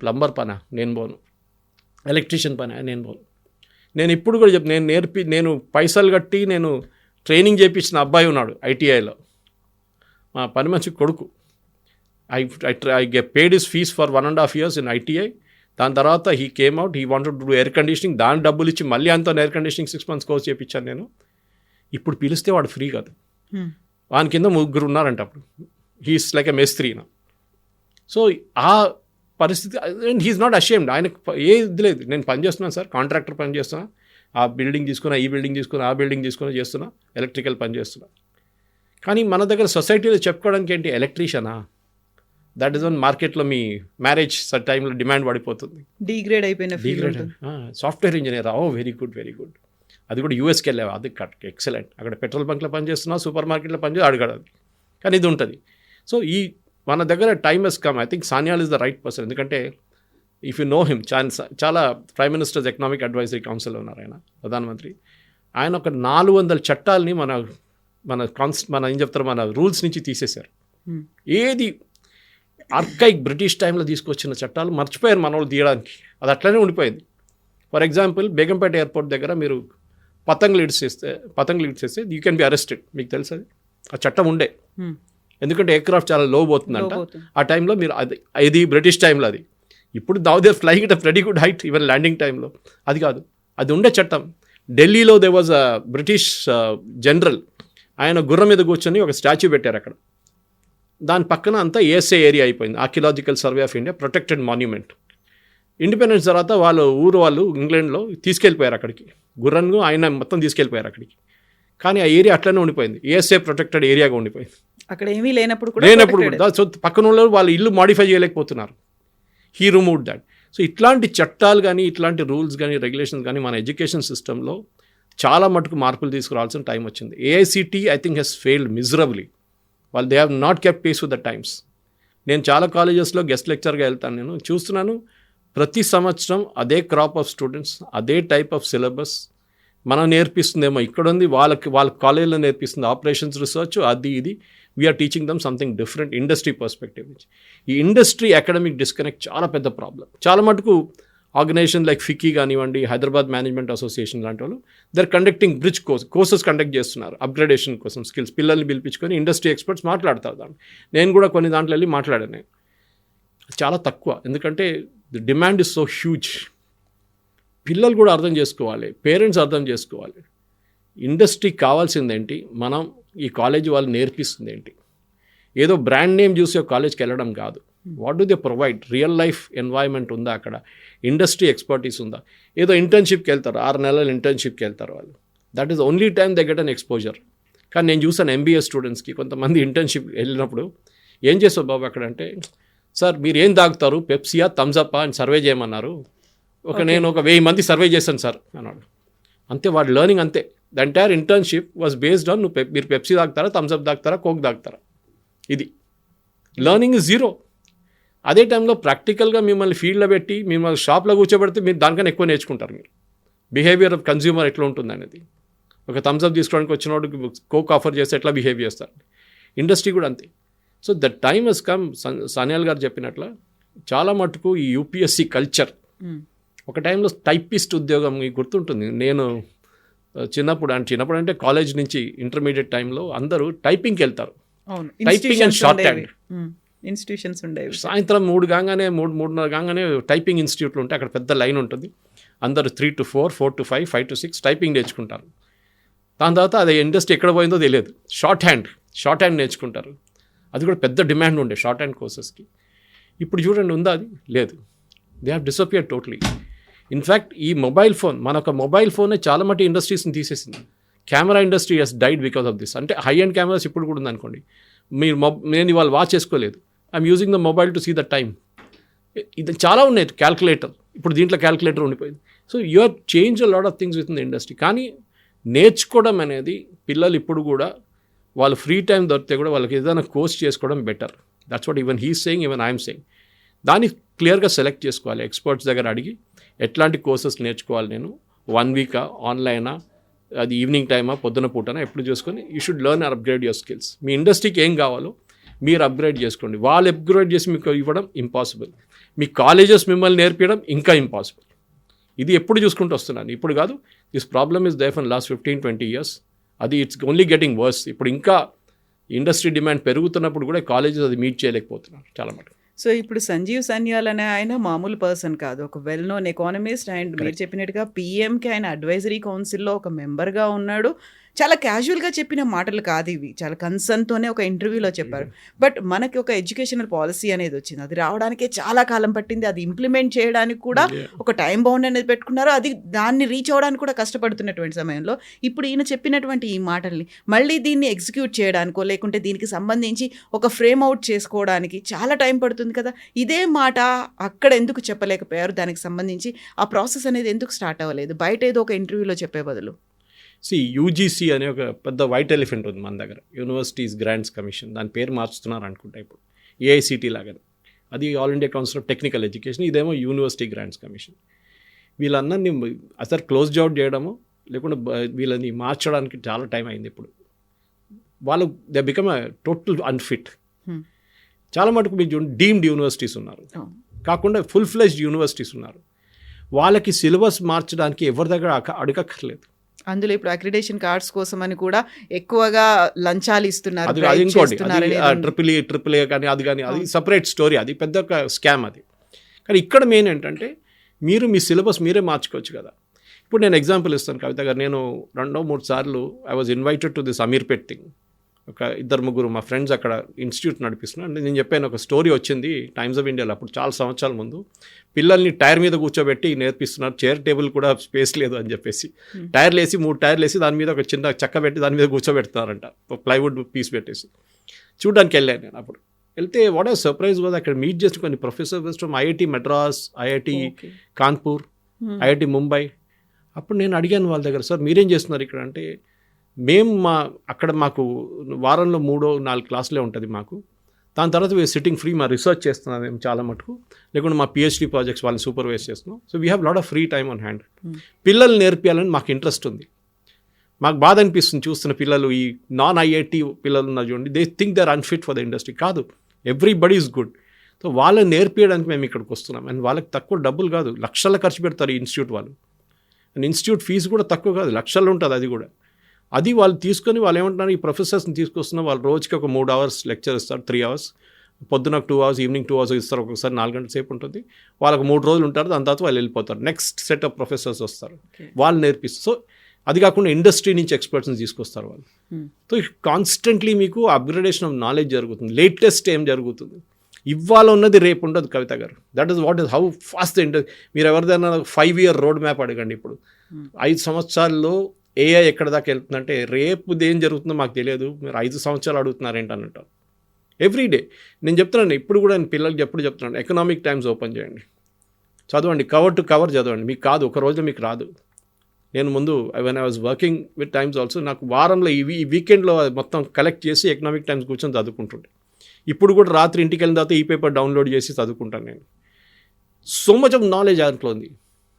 ప్లంబర్ పనా నేను పోను, ఎలక్ట్రీషియన్ పనా నేను పోను. నేను ఇప్పుడు కూడా నేను పైసలు కట్టి నేను ట్రైనింగ్ చేయించిన అబ్బాయి ఉన్నాడు ఐటీఐలో, మా పని మంచి కొడుకు. I paid his fees for 1.5 years in ITI. దాని తర్వాత he came out, he wanted to do air conditioning. దాని డబ్బులు ఇచ్చి మళ్ళీ అంతా ఎయిర్ కండిషనింగ్ 6 months కోర్స్ చేయించాను నేను. ఇప్పుడు పిలిస్తే వాడు ఫ్రీ కాదు, వాని కింద 3 ఉన్నారంట. అప్పుడు హీస్ లైక్ ఎ మేస్త్రీ నా. సో ఆ పరిస్థితి, అండ్ హీఈస్ నాట్ అషేమ్డ్. ఆయనకు ఏది లేదు, నేను పని చేస్తున్నాను సార్, కాంట్రాక్టర్ పని చేస్తున్నా, ఆ బిల్డింగ్ తీసుకున్నా, ఈ బిల్డింగ్ తీసుకున్నా, ఆ బిల్డింగ్ తీసుకున్నా చేస్తున్నా, ఎలక్ట్రికల్ పని చేస్తున్నా. కానీ మన దగ్గర సొసైటీలో చెప్పుకోవడానికి ఏంటి, ఎలక్ట్రీషియనా? దట్ ఈస్ వన్ మార్కెట్లో మీ మ్యారేజ్ టైంలో డిమాండ్ పడిపోతుంది. డిగ్రేడ్ అయిపోయిన software engineer, very good very good. అది కూడా యూఎస్కి వెళ్ళావు, అది ఎక్సలెంట్. అక్కడ పెట్రోల్ బంక్లో పనిచేస్తున్నావు, సూపర్ మార్కెట్లో పనిచేసి అడగడదు. కానీ ఇది ఉంటుంది. సో మన దగ్గర time has come. I think Sanyal is the right person. ఎందుకంటే ఇఫ్ యూ నో హిమ్, చాలా ప్రైమ్ మినిస్టర్స్ ఎకనామిక్ అడ్వైజరీ కౌన్సిల్లో ఉన్నారు ఆయన, ప్రధానమంత్రి. ఆయన ఒక 400 చట్టాలని మన ఏం చెప్తారు, మన రూల్స్ నుంచి తీసేశారు. ఏది ఆర్కైక్ బ్రిటిష్ టైంలో తీసుకొచ్చిన చట్టాలు మర్చిపోయారు మన వాళ్ళు తీయడానికి. అది అట్లనే ఉండిపోయింది. ఫర్ ఎగ్జాంపుల్ బేగంపేట ఎయిర్పోర్ట్ దగ్గర మీరు పతంగులు ఇడ్చేస్తే యూ కెన్ బి అరెస్టెడ్. మీకు తెలుసు అది, ఆ చట్టం ఉండే. ఎందుకంటే ఎయిర్క్రాఫ్ట్ చాలా లో పోతుందంట ఆ టైంలో. మీరు అది బ్రిటిష్ టైంలో అది. ఇప్పుడు now they flying it a very good height even landing టైంలో. అది కాదు, అది ఉండే చట్టం. ఢిల్లీలో they was a British general, ఆయన గుర్రం మీద కూర్చొని ఒక స్టాచ్యూ పెట్టారు అక్కడ. దాని పక్కన అంతా ఏఎస్ఏ ఏరియా అయిపోయింది, archaeological survey of India protected monument. Independence తర్వాత వాళ్ళు ఇంగ్లాండ్లో తీసుకెళ్ళిపోయారు అక్కడికి, గుర్రన్ను ఆయన మొత్తం తీసుకెళ్ళిపోయారు అక్కడికి. కానీ ఆ ఏరియా అట్లనే ఉండిపోయింది, ఏఎస్ఏ ప్రొటెక్టెడ్ ఏరియాగా ఉండిపోయింది. అక్కడ ఏమీ లేనప్పుడు కూడా సో పక్కన వాళ్ళు ఇల్లు మాడిఫై చేయలేకపోతున్నారు. He remove that. సో ఇట్లాంటి చట్టాలు కానీ, ఇట్లాంటి రూల్స్ కానీ, రెగ్యులేషన్స్ కానీ మన ఎడ్యుకేషన్ సిస్టంలో చాలా మటుకు మార్పులు తీసుకురావాల్సిన టైం వచ్చింది. AICTE I think he's failed miserably. వాళ్ళు they have not kept pace with the times. నేను చాలా కాలేజెస్లో గెస్ట్ లెక్చర్గా వెళ్తాను, నేను చూస్తున్నాను ప్రతి సంవత్సరం అదే క్రాప్ ఆఫ్ స్టూడెంట్స్, అదే టైప్ ఆఫ్ సిలబస్ మనం నేర్పిస్తుందేమో ఇక్కడ ఉంది, వాళ్ళ కాలేజీలో నేర్పిస్తుంది ఆపరేషన్స్ రీసెర్చ్ అది ఇది. We're teaching them something different industry perspective నుంచి. ఈ ఇండస్ట్రీ అకాడమిక్ డిస్కనెక్ట్ చాలా పెద్ద ప్రాబ్లం. చాలా మటుకు ఆర్గనైజేషన్ లైక్ ఫికీ కానివ్వండి, హైదరాబాద్ మేనేజ్మెంట్ అసోసియేషన్ లాంటి వాళ్ళు they're conducting bridge courses conduct చేస్తున్నారు అప్గ్రేడేషన్ కోసం స్కిల్స్. పిల్లల్ని పిలిపించుకొని ఇండస్ట్రీ ఎక్స్పర్ట్స్ మాట్లాడతారు దాన్ని. నేను కూడా కొన్ని దాంట్లో వెళ్ళి మాట్లాడాను. చాలా తక్కువ, ఎందుకంటే the demand is so huge. పిల్లలు కూడా అర్థం చేసుకోవాలి, పేరెంట్స్ అర్థం చేసుకోవాలి. ఇండస్ట్రీకి కావాల్సిందేంటి, మనం ఈ కాలేజీ వాళ్ళు నేర్పిస్తుంది ఏంటి. ఏదో బ్రాండ్ నేమ్ చూసి ఒక కాలేజ్కి వెళ్ళడం కాదు. What do they provide? Real life environment ఉందా అక్కడ? ఇండస్ట్రీ ఎక్స్పర్టీస్ ఉందా? ఏదో ఇంటర్న్షిప్కి వెళ్తారు, 6 నెలలు ఇంటర్న్షిప్కి వెళ్తారు వాళ్ళు. That is only time they get an exposure. కానీ నేను చూసాను ఎంబీఏ స్టూడెంట్స్కి కొంతమంది ఇంటర్న్షిప్ వెళ్ళినప్పుడు ఏం చేస్తావు బాబు అక్కడ అంటే, సార్ మీరు ఏం తాగుతారు, పెప్సియా థమ్స్అప్పా అని సర్వే చేయమన్నారు. నేను ఒక 1000 మంది సర్వే చేశాను సార్ అన్నాడు. అంతే, వాడు లెర్నింగ్ అంతే. The entire internship was based on మీరు పెప్సీ తాగుతారా, థమ్స్అప్ తాగుతారా, కోక్ తాగుతారా. ఇది లెర్నింగ్ ఇస్ జీరో. అదే టైంలో ప్రాక్టికల్గా మిమ్మల్ని ఫీల్డ్లో పెట్టి మిమ్మల్ని షాప్లో కూర్చోబెడితే మీరు దానికన్నా ఎక్కువ నేర్చుకుంటారు. మీరు బిహేవియర్ ఆఫ్ కన్జ్యూమర్ ఎట్లా ఉంటుంది అనేది. ఒక థమ్స్అప్ తీసుకోవడానికి వచ్చినోడికి కోక్ ఆఫర్ చేస్తే ఎట్లా బిహేవ్ చేస్తారు. ఇండస్ట్రీ కూడా అంతే. So the time has come. Sanyal గారు చెప్పినట్ల చాలా మటుకు ఈ యూపీఎస్సీ కల్చర్. ఒక టైంలో టైపిస్ట్ ఉద్యోగం మీకు గుర్తుంటుంది. నేను చిన్నప్పుడు అంటే కాలేజ్ నుంచి ఇంటర్మీడియట్ టైంలో అందరూ టైపింగ్కి వెళ్తారు. Typing and short hand institutions ఉండేవి. సాయంత్రం 3:30 కాగానే టైపింగ్ ఇన్స్టిట్యూట్లు ఉంటే అక్కడ పెద్ద లైన్ ఉంటుంది. అందరూ 3 to 4, 4 to 5, 5 to 6 టైపింగ్ నేర్చుకుంటారు. దాని తర్వాత అది ఇండస్ట్రీ ఎక్కడ పోయిందో తెలియదు. షార్ట్ హ్యాండ్ నేర్చుకుంటారు. అది కూడా పెద్ద డిమాండ్ ఉండే షార్ట్ హ్యాండ్ కోర్సెస్కి. ఇప్పుడు చూడండి, ఉందా? అది లేదు. They have disappeared totally. In fact ఈ మనొక మొబైల్ ఫోనే చాలా మట్టి ఇండస్ట్రీస్ని తీసేసింది. Camera industry has died because of this. అంటే హై అండ్ కెమెరాస్ ఇప్పుడు కూడా ఉందనుకోండి, నేను ఇవాళ వాచ్ చేసుకోలేదు, I'm using the mobile to see the time. ఇది చాలా ఉన్నాయి. క్యాల్కులేటర్, ఇప్పుడు దీంట్లో క్యాల్కులేటర్ ఉండిపోయింది. So you are change a lot of things with in the industry. కానీ నేర్చుకోవడం అనేది పిల్లలు ఇప్పుడు కూడా వాళ్ళు ఫ్రీ టైం దొరికితే కూడా వాళ్ళకి ఏదైనా కోర్స్ చేసుకోవడం better. That's what even he's saying, even I'm saying. దాన్ని క్లియర్గా సెలెక్ట్ చేసుకోవాలి. ఎక్స్పర్ట్స్ దగ్గర అడిగి ఎట్లాంటి కోర్సెస్ నేర్చుకోవాలి, నేను 1 వీకా, ఆన్లైనా, అది ఈవినింగ్ టైమా, పొద్దున పూటనా, ఎప్పుడు చేసుకొని you should learn and upgrade your skills. మీ ఇండస్ట్రీకి ఏం కావాలో మీరు అప్గ్రేడ్ చేసుకోండి. వాళ్ళు అప్గ్రేడ్ చేసి మీకు ఇవ్వడం ఇంపాసిబుల్. మీ కాలేజెస్ మిమ్మల్ని నేర్పించడం ఇంకా ఇంపాసిబుల్. ఇది ఎప్పుడు చూసుకుంటూ వస్తున్నాను, ఇప్పుడు కాదు. This problem is there for last 15-20 years. అది ఇట్స్ ఓన్లీ గెటింగ్ వర్స్. ఇప్పుడు ఇంకా ఇండస్ట్రీ డిమాండ్ పెరుగుతున్నప్పుడు కూడా కాలేజెస్ అది మీట్ చేయలేకపోతున్నారు చాలా మటుకు. సో ఇప్పుడు సంజీవ్ సన్యాల్ అనే ఆయన మామూలు పర్సన్ కాదు, ఒక వెల్ నోన్ ఎకానమిస్ట్. అండ్ మీరు చెప్పినట్టుగా పిఎంకి ఆయన అడ్వైజరీ కౌన్సిల్లో ఒక మెంబర్గా ఉన్నాడు. చాలా క్యాజువల్గా చెప్పిన మాటలు కాదు ఇవి, చాలా కన్సర్న్తోనే ఒక ఇంటర్వ్యూలో చెప్పారు. బట్ మనకి ఒక ఎడ్యుకేషనల్ పాలసీ అనేది వచ్చింది, అది రావడానికే చాలా కాలం పట్టింది. అది ఇంప్లిమెంట్ చేయడానికి కూడా ఒక టైం బౌండ్ అనేది పెట్టుకున్నారు. అది దాన్ని రీచ్ అవ్వడానికి కూడా కష్టపడుతున్నటువంటి సమయంలో ఇప్పుడు ఈయన చెప్పినటువంటి ఈ మాటల్ని మళ్ళీ దీన్ని ఎగ్జిక్యూట్ చేయడానికో లేకుంటే దీనికి సంబంధించి ఒక ఫ్రేమ్ అవుట్ చేసుకోవడానికి చాలా టైం పడుతుంది కదా. ఇదే మాట అక్కడ ఎందుకు చెప్పలేకపోయారు? దానికి సంబంధించి ఆ ప్రాసెస్ అనేది ఎందుకు స్టార్ట్ అవ్వలేదు బయట ఏదో ఒక ఇంటర్వ్యూలో చెప్పే బదులు? యూజీసీ అనే ఒక పెద్ద వైట్ ఎలిఫెంట్ ఉంది మన దగ్గర, యూనివర్సిటీస్ గ్రాంట్స్ కమిషన్. దాని పేరు మార్చుతున్నారు అనుకుంటా ఇప్పుడు, ఏఐసిటీ లాగానే. అది all India council of technical education, ఇదేమో యూనివర్సిటీ గ్రాంట్స్ కమిషన్. వీళ్ళందరినీ అసలు క్లోజ్ అవుట్ చేయడము లేకుండా వీళ్ళని మార్చడానికి చాలా టైం అయింది. ఇప్పుడు వాళ్ళు దే బికమ్ టోటల్ అన్ఫిట్. చాలా మటుకు మీరు చూడండి డీమ్డ్ యూనివర్సిటీస్ ఉన్నారు, కాకుండా ఫుల్ ఫ్లెజ్డ్ యూనివర్సిటీస్ ఉన్నారు. వాళ్ళకి సిలబస్ మార్చడానికి ఎవరి దగ్గర అడగక్కర్లేదు. అందులో ఇప్పుడు అక్రిడేషన్ కార్డ్స్ కోసం అని కూడా ఎక్కువగా లంచాలు ఇస్తున్నారు. అది ఇంకోటి ట్రిపుల్ ఏ కానీ అది కానీ అది సపరేట్ స్టోరీ, అది పెద్ద స్కామ్ అది. కానీ ఇక్కడ మెయిన్ ఏంటంటే మీరు మీ సిలబస్ మీరే మార్చుకోవచ్చు కదా. ఇప్పుడు నేను ఎగ్జాంపుల్ ఇస్తాను కవిత గారు. నేను 2-3 సార్లు I was invited to this Ameerpet thing. ఒక 2-3 మా ఫ్రెండ్స్ అక్కడ ఇన్స్టిట్యూట్ నడిపిస్తున్నారు. నేను చెప్పాను ఒక స్టోరీ వచ్చింది టైమ్స్ ఆఫ్ ఇండియాలో అప్పుడు చాలా సంవత్సరాల ముందు. పిల్లల్ని టైర్ మీద కూర్చోబెట్టి నేర్పిస్తున్నారు, చైర్ టేబుల్ కూడా స్పేస్ లేదు అని చెప్పేసి 3 టైర్లు వేసి దాని మీద ఒక చిన్న చెక్క పెట్టి దాని మీద కూర్చోబెడుతున్నారంట, ప్లైవుడ్ పీస్ పెట్టేసి. చూడడానికి వెళ్ళాను నేను. అప్పుడు వెళ్తే వాట్ ఆర్ సర్ప్రైజ్ వాజ్ అక్కడ మీట్ చేసిన కొన్ని professors from IIT Madras, IIT Kanpur, IIT Mumbai. అప్పుడు నేను అడిగాను వాళ్ళ దగ్గర, సార్ మీరేం చేస్తున్నారు ఇక్కడ అంటే, మేము అక్కడ మాకు వారంలో 3-4 క్లాసులే ఉంటుంది మాకు. దాని తర్వాత వీఆర్ సిట్టింగ్ ఫ్రీ, మా రీసెర్చ్ చేస్తున్నాం మేము చాలా మటుకు, లేకుంటే మా పిహెచ్డి ప్రాజెక్ట్స్ వాళ్ళని సూపర్వైజ్ చేస్తున్నాం. So we have lot of free time on hand. పిల్లలు నేర్పియాలని మాకు ఇంట్రెస్ట్ ఉంది. మాకు బాధ అనిపిస్తుంది చూస్తున్న పిల్లలు, ఈ నాన్ ఐఐటి పిల్లలు ఉన్నారు చూడండి, they think they are unfit for the industry. కాదు, ఎవ్రీబడి ఈజ్ గుడ్. సో వాళ్ళని నేర్పించడానికి మేము ఇక్కడికి వస్తున్నాం. అండ్ వాళ్ళకి తక్కువ డబ్బులు కాదు, లక్షల ఖర్చు పెడతారు ఈ ఇన్స్టిట్యూట్ వాళ్ళు. అండ్ ఇన్స్టిట్యూట్ ఫీజు కూడా తక్కువ కాదు, లక్షల్లో ఉంటుంది అది కూడా. అది వాళ్ళు తీసుకొని వాళ్ళు ఏమంటున్నారు, ఈ ప్రొఫెసర్స్ని తీసుకొస్తున్నారు, వాళ్ళు రోజుకి ఒక 3 hours లెక్చర్ ఇస్తారు, 3 hours, పొద్దున 2 hours, ఈవినింగ్ 2 hours ఇస్తారు. ఒక్కొక్కసారి 4 గంటల సేపు ఉంటుంది. వాళ్ళకు 3 రోజులు ఉంటారు, దాని తర్వాత వాళ్ళు వెళ్ళిపోతారు. నెక్స్ట్ సెట్ ఆఫ్ ప్రొఫెసర్స్ వస్తారు, వాళ్ళు నేర్పిస్తారు. సో అది కాకుండా ఇండస్ట్రీ నుంచి ఎక్స్పర్ట్స్ని తీసుకొస్తారు వాళ్ళు. సో కాన్స్టెంట్లీ మీకు అప్గ్రేడేషన్ ఆఫ్ నాలెడ్జ్ జరుగుతుంది. లేటెస్ట్ ఏం జరుగుతుంది, ఇవాళ ఉన్నది రేపు ఉండదు కవిత గారు. That is what is how fast the industry. మీరు ఎవరిదైనా 5-year రోడ్ మ్యాప్ అడగండి. ఇప్పుడు 5 సంవత్సరాల్లో ఏఐ ఎక్కడ దాకా వెళ్తుందంటే, రేపు ఏం జరుగుతుందో మాకు తెలియదు, మీరు 5 సంవత్సరాలు అడుగుతున్నారు ఏంటంటారు ఎవ్రీడే. నేను చెప్తున్నాను, ఇప్పుడు కూడా నేను పిల్లలకి ఎప్పుడు చెప్తున్నాను, ఎకనామిక్ టైమ్స్ ఓపెన్ చేయండి, చదవండి, కవర్ టు కవర్ చదవండి. మీకు కాదు, ఒక రోజులో మీకు రాదు. నేను ముందు when I was working with times also, నాకు వారంలో ఈ వీకెండ్లో మొత్తం కలెక్ట్ చేసి ఎకనామిక్ టైమ్స్ కూర్చొని చదువుకుంటుండే. ఇప్పుడు కూడా రాత్రి ఇంటికి వెళ్ళిన తర్వాత ఈ పేపర్ డౌన్లోడ్ చేసి చదువుకుంటాను నేను. సో మచ్ ఆఫ్ నాలెడ్జ్ దాంట్లో ఉంది.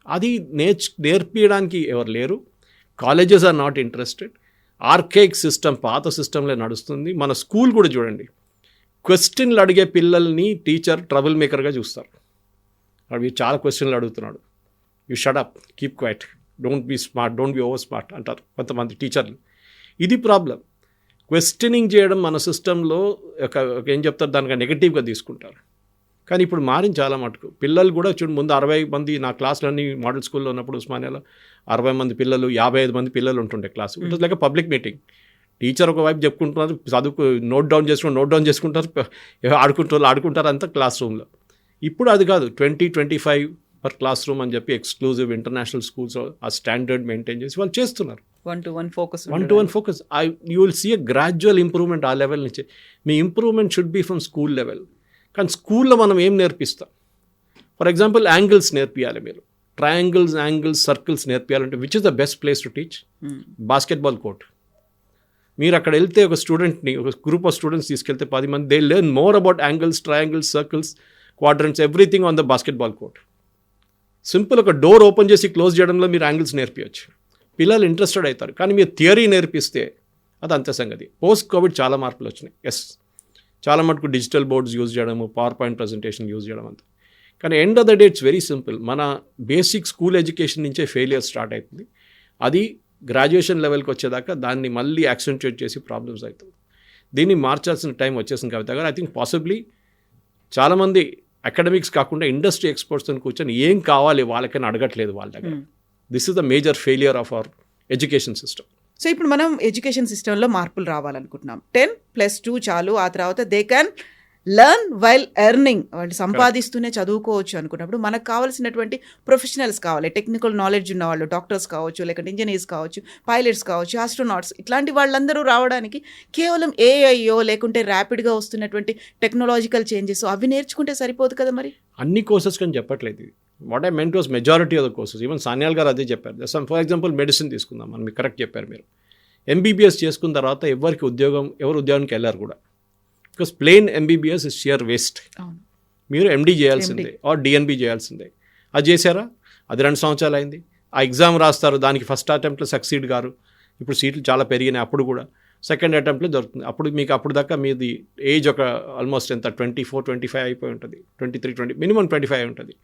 అది నేర్పించడానికి ఎవరు లేరు. Colleges are not interested. Archaic system, పాత సిస్టంలో నడుస్తుంది. మన స్కూల్ కూడా చూడండి, క్వశ్చన్లు అడిగే పిల్లల్ని టీచర్ ట్రబుల్ మేకర్గా చూస్తారు. అవి చాలా క్వశ్చన్లు అడుగుతున్నాడు, you shut up, keep quiet, don't be smart, don't be over smart అంటారు కొంతమంది టీచర్లు. ఇది ప్రాబ్లం. క్వశ్చనింగ్ చేయడం మన సిస్టంలో ఏం చెప్తారు, దానికి నెగిటివ్గా తీసుకుంటారు. కానీ ఇప్పుడు మారింది చాలా మటుకు. పిల్లలు కూడా చూడు, ముందు 60 మంది నా క్లాసులన్నీ మోడల్ స్కూల్లో ఉన్నప్పుడు ఉస్మానియాలో 60 మంది పిల్లలు, 55 మంది పిల్లలు ఉంటుండే class. It was like public meeting. Teacher ఒకవైపు చెప్పుకుంటున్నారు, చదువుకు నోట్ డౌన్ చేసుకుంటారు, ఆడుకుంటారు అంతా క్లాస్ రూమ్లో. ఇప్పుడు అది కాదు, 20-25 పర్ క్లాస్ రూమ్ అని చెప్పి ఎక్స్క్లూజివ్ ఇంటర్నేషనల్ స్కూల్స్ ఆ స్టాండర్డ్ మెయింటైన్ చేసి వాళ్ళు చేస్తున్నారు. 1-to-1 focus. You will see a gradual improvement ఆ లెవెల్ నుంచి. మీ improvement should be from school level. కానీ స్కూల్లో మనం ఏం నేర్పిస్తాం? ఫర్ ఎగ్జాంపుల్ యాంగిల్స్ నేర్పియాలి మీరు, ట్రయాంగిల్స్, యాంగిల్స్, సర్కిల్స్ నేర్పియాలంటే which is the best place to teach? Basketball court. మీరు అక్కడ వెళ్తే ఒక స్టూడెంట్ని, ఒక గ్రూప్ ఆఫ్ స్టూడెంట్స్ తీసుకెళ్తే 10 మంది, they learn more about angles, triangles, circles, quadrants, everything on the basketball court. Simple ఒక డోర్ ఓపెన్ చేసి క్లోజ్ చేయడంలో మీరు యాంగిల్స్ నేర్పించచ్చు. పిల్లలు ఇంట్రెస్టెడ్ అవుతారు. కానీ మీరు థియరీ నేర్పిస్తే అది అంతే సంగతి. పోస్ట్ కోవిడ్ చాలా మార్పులు వచ్చినాయి. ఎస్, చాలా మటుకు డిజిటల్ బోర్డ్స్ యూజ్ చేయడము, పవర్ పాయింట్ ప్రజెంటేషన్ యూజ్ చేయడం అంతా. కానీ end of the day it's very simple. మన బేసిక్ స్కూల్ ఎడ్యుకేషన్ నుంచే ఫెయిలియర్ స్టార్ట్ అవుతుంది. అది గ్రాడ్యుయేషన్ లెవెల్కి వచ్చేదాకా దాన్ని మళ్ళీ యాక్సెంట్యుయేట్ చేసి ప్రాబ్లమ్స్ అవుతుంది. దీన్ని మార్చాల్సిన టైం వచ్చేసింది కవిత గారు. ఐ థింక్ పాసిబ్లీ చాలామంది అకాడమిక్స్ కాకుండా ఇండస్ట్రీ ఎక్స్పర్ట్స్తో కూర్చొని ఏం కావాలి వాళ్ళకని అడగట్లేదు వాళ్ళ దగ్గర. This is the major failure of our education system. So ఇప్పుడు మనం ఎడ్యుకేషన్ సిస్టంలో మార్పులు రావాలనుకుంటున్నాం. 10+2 చాలు, ఆ తర్వాత they can learn while earning, అంటే సంపాదిస్తూనే చదువుకోవచ్చు అనుకున్నప్పుడు మనకు కావాల్సినటువంటి ప్రొఫెషనల్స్ కావాలి. టెక్నికల్ నాలెడ్జ్ ఉన్న వాళ్ళు, డాక్టర్స్ కావచ్చు, లేకుంటే ఇంజనీర్స్ కావచ్చు, పైలట్స్ కావచ్చు, ఆస్ట్రోనాట్స్, ఇట్లాంటి వాళ్ళందరూ రావడానికి కేవలం ఏఐయో లేకుంటే ర్యాపిడ్గా వస్తున్నటువంటి టెక్నాలజికల్ చేంజెస్ అవి నేర్చుకుంటే సరిపోదు కదా మరి? అన్ని కోర్సెస్ కానీ చెప్పట్లేదు. What I meant was majority of the courses. Even Sanyal గారు అదే చెప్పారు. ఫర్ ఎగ్జాంపుల్ మెడిసిన్ తీసుకుందాం మనం, మీకు కరెక్ట్ చెప్పారు మీరు. ఎంబీబీఎస్ చేసుకున్న తర్వాత ఎవరు ఉద్యోగానికి వెళ్ళారు కూడా. Because plain MBBS is sheer waste. మీరు ఎండీ చేయాల్సిందే ఆర్ డిఎన్బీ చేయాల్సిందే. అది చేశారా? అది 2 సంవత్సరాలు అయింది. ఆ ఎగ్జామ్ రాస్తారు, దానికి ఫస్ట్ అటెంప్ట్లో సక్సీడ్ గారు. ఇప్పుడు సీట్లు చాలా పెరిగినాయి. అప్పుడు కూడా సెకండ్ అటెంప్ట్లో దొరుకుతుంది. అప్పుడు మీకు అప్పుడు దాకా మీది ఏజ్ ఒక ఆల్మోస్ట్ ఎంత 24-25 అయిపోయి ఉంటుంది, 23-20 మినిమం 25 ఉంటుంది.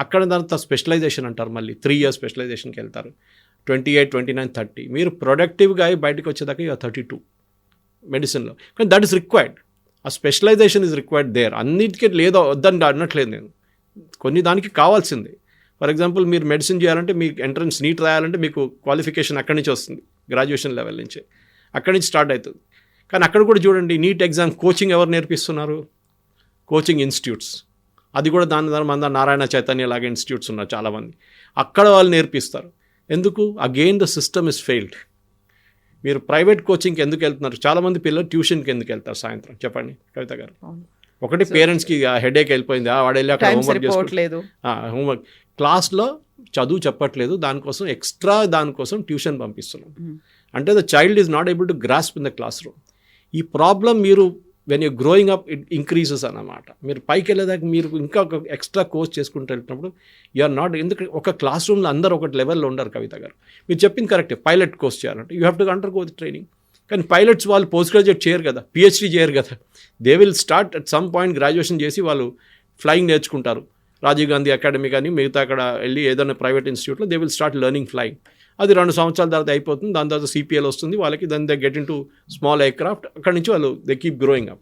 అక్కడ దాంతో స్పెషలైజేషన్ అంటారు, మళ్ళీ 3 years స్పెషలైజేషన్కి వెళ్తారు, 28, 29, 30. మీరు ప్రొడక్టివ్గా అయి బయటకు వచ్చేదాకా ఇక 32 మెడిసిన్లో. కానీ దట్ ఈస్ రిక్వైర్డ్, ఆ స్పెషలైజేషన్ ఈజ్ రిక్వైర్డ్ దేర్. అన్నిటికీ లేదో వద్దని అనట్లేదు నేను, కొన్ని దానికి కావాల్సిందే. ఫర్ ఎగ్జాంపుల్ మీరు మెడిసిన్ చేయాలంటే మీకు ఎంట్రన్స్ నీట్ రాయాలంటే మీకు క్వాలిఫికేషన్ అక్కడి నుంచి వస్తుంది, గ్రాడ్యుయేషన్ లెవెల్ నుంచి, అక్కడి నుంచి స్టార్ట్ అవుతుంది. కానీ అక్కడ కూడా చూడండి, నీట్ ఎగ్జామ్ కోచింగ్ ఎవరు నేర్పిస్తున్నారు? Coaching institutes. అది కూడా దాని మన నారాయణ చైతన్య లాగా ఇన్స్టిట్యూట్స్ ఉన్నారు చాలామంది, అక్కడ వాళ్ళు నేర్పిస్తారు. ఎందుకు? Again the system is failed. మీరు ప్రైవేట్ కోచింగ్కి ఎందుకు వెళ్తున్నారు? చాలామంది పిల్లలు ట్యూషన్కి ఎందుకు వెళ్తారు సాయంత్రం, చెప్పండి కవిత గారు? ఒకటి పేరెంట్స్కి హెడేక్ వెళ్ళిపోయింది, వాడు వెళ్ళి అక్కడ హోంవర్క్ చేసుకోవట్లేదు, హోంవర్క్ క్లాస్లో చదువు చెప్పట్లేదు, దానికోసం ఎక్స్ట్రా దానికోసం ట్యూషన్ పంపిస్తున్నాం. అంటే the child is not able to grasp in the class room. ఈ ప్రాబ్లం మీరు when you growing up it increases అన్నమాట. మీరు పైకి వెళ్ళేదాకా మీరు ఇంకా ఒక ఎక్స్ట్రా కోర్స్ చేసుకుంటూ వెళ్తున్నప్పుడు యూఆర్ నాట్, ఎందుకంటే ఒక క్లాస్ రూమ్లో అందరూ ఒక లెవెల్లో ఉండరు. కవిత గారు మీరు చెప్పింది కరెక్టే, పైలట్ కోర్స్ చేయాలంటే you have to under go the training. కానీ పైలట్స్ వాళ్ళు పోస్ట్ గ్రాడ్యుయేట్ చేయరు కదా, పిహెచ్డీ చేయరు కదా. They will start at some point graduation చేసి వాళ్ళు ఫ్లయింగ్ నేర్చుకుంటారు. రాజీవ్ గాంధీ అకాడమీ కానీ మిగతా అక్కడ వెళ్ళి ఏదైనా ప్రైవేట్ ఇన్స్టిట్యూట్లో they will start learning flying. అది 2 సంవత్సరాల తర్వాత అయిపోతుంది, దాని తర్వాత సిపిఎల్ వస్తుంది వాళ్ళకి, then they get in to small aircraft. అక్కడి నుంచి వాళ్ళు దే కీప్ గ్రోయింగ్ అప్.